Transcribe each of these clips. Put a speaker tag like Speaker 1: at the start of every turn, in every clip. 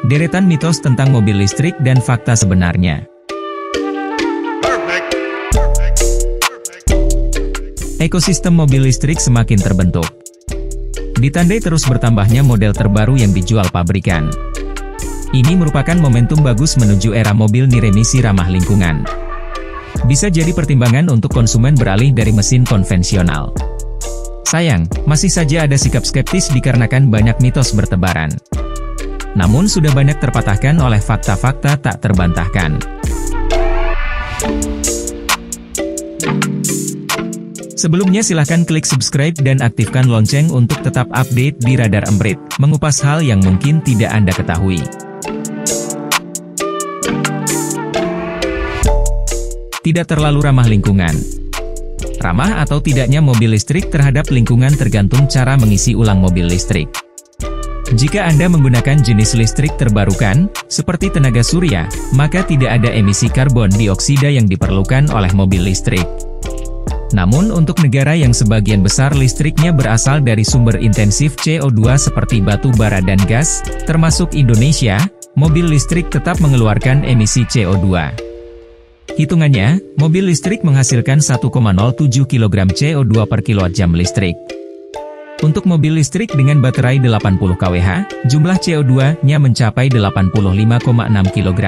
Speaker 1: Deretan mitos tentang mobil listrik dan fakta sebenarnya. Ekosistem mobil listrik semakin terbentuk. Ditandai terus bertambahnya model terbaru yang dijual pabrikan. Ini merupakan momentum bagus menuju era mobil niremisi ramah lingkungan. Bisa jadi pertimbangan untuk konsumen beralih dari mesin konvensional. Sayang, masih saja ada sikap skeptis dikarenakan banyak mitos bertebaran. Namun sudah banyak terpatahkan oleh fakta-fakta tak terbantahkan. Sebelumnya silahkan klik subscribe dan aktifkan lonceng untuk tetap update di Radar Emprit, mengupas hal yang mungkin tidak Anda ketahui. Tidak terlalu ramah lingkungan. Ramah atau tidaknya mobil listrik terhadap lingkungan tergantung cara mengisi ulang mobil listrik. Jika Anda menggunakan jenis listrik terbarukan, seperti tenaga surya, maka tidak ada emisi karbon dioksida yang diperlukan oleh mobil listrik. Namun untuk negara yang sebagian besar listriknya berasal dari sumber intensif CO2 seperti batu bara dan gas, termasuk Indonesia, mobil listrik tetap mengeluarkan emisi CO2. Hitungannya, mobil listrik menghasilkan 1,07 kg CO2 per kilowatt-jam listrik. Untuk mobil listrik dengan baterai 80 kWh, jumlah CO2-nya mencapai 85,6 kg.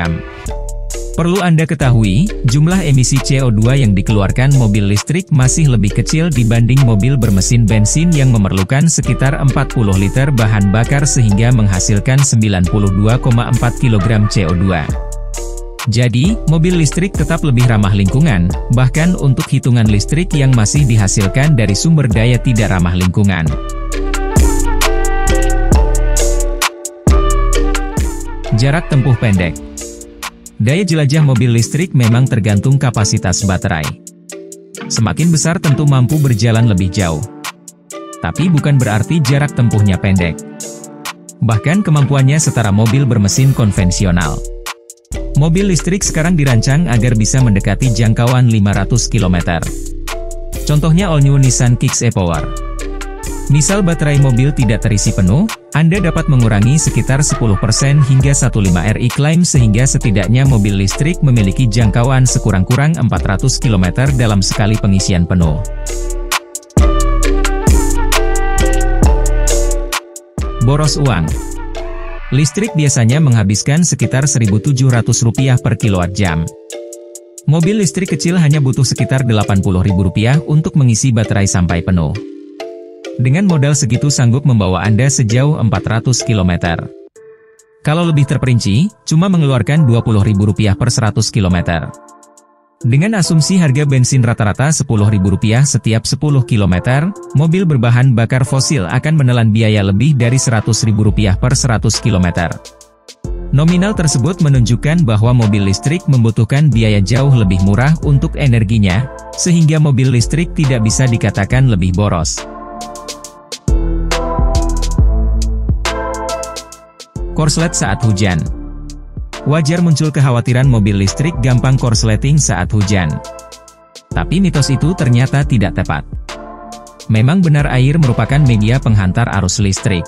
Speaker 1: Perlu Anda ketahui, jumlah emisi CO2 yang dikeluarkan mobil listrik masih lebih kecil dibanding mobil bermesin bensin yang memerlukan sekitar 40 liter bahan bakar sehingga menghasilkan 92,4 kg CO2. Jadi, mobil listrik tetap lebih ramah lingkungan, bahkan untuk hitungan listrik yang masih dihasilkan dari sumber daya tidak ramah lingkungan. Jarak tempuh pendek. Daya jelajah mobil listrik memang tergantung kapasitas baterai. Semakin besar tentu mampu berjalan lebih jauh. Tapi bukan berarti jarak tempuhnya pendek. Bahkan kemampuannya setara mobil bermesin konvensional. Mobil listrik sekarang dirancang agar bisa mendekati jangkauan 500 km. Contohnya all new Nissan Kicks e-Power. Misal baterai mobil tidak terisi penuh, Anda dapat mengurangi sekitar 10% hingga 15 RI klaim sehingga setidaknya mobil listrik memiliki jangkauan sekurang-kurang 400 km dalam sekali pengisian penuh. Boros uang. Listrik biasanya menghabiskan sekitar Rp1.700 per kilowatt-jam. Mobil listrik kecil hanya butuh sekitar Rp80.000 untuk mengisi baterai sampai penuh. Dengan modal segitu sanggup membawa Anda sejauh 400 km. Kalau lebih terperinci, cuma mengeluarkan Rp20.000 per 100 km. Dengan asumsi harga bensin rata-rata Rp10.000 setiap 10 km, mobil berbahan bakar fosil akan menelan biaya lebih dari Rp100.000 per 100 km. Nominal tersebut menunjukkan bahwa mobil listrik membutuhkan biaya jauh lebih murah untuk energinya, sehingga mobil listrik tidak bisa dikatakan lebih boros. Korslet saat hujan. Wajar muncul kekhawatiran mobil listrik gampang korsleting saat hujan. Tapi mitos itu ternyata tidak tepat. Memang benar air merupakan media penghantar arus listrik.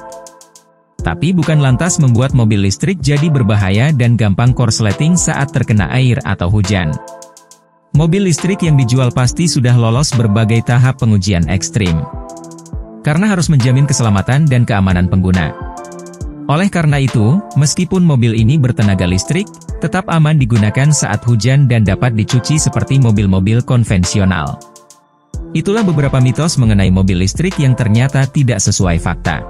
Speaker 1: Tapi bukan lantas membuat mobil listrik jadi berbahaya dan gampang korsleting saat terkena air atau hujan. Mobil listrik yang dijual pasti sudah lolos berbagai tahap pengujian ekstrim. Karena harus menjamin keselamatan dan keamanan pengguna. Oleh karena itu, meskipun mobil ini bertenaga listrik, tetap aman digunakan saat hujan dan dapat dicuci seperti mobil-mobil konvensional. Itulah beberapa mitos mengenai mobil listrik yang ternyata tidak sesuai fakta.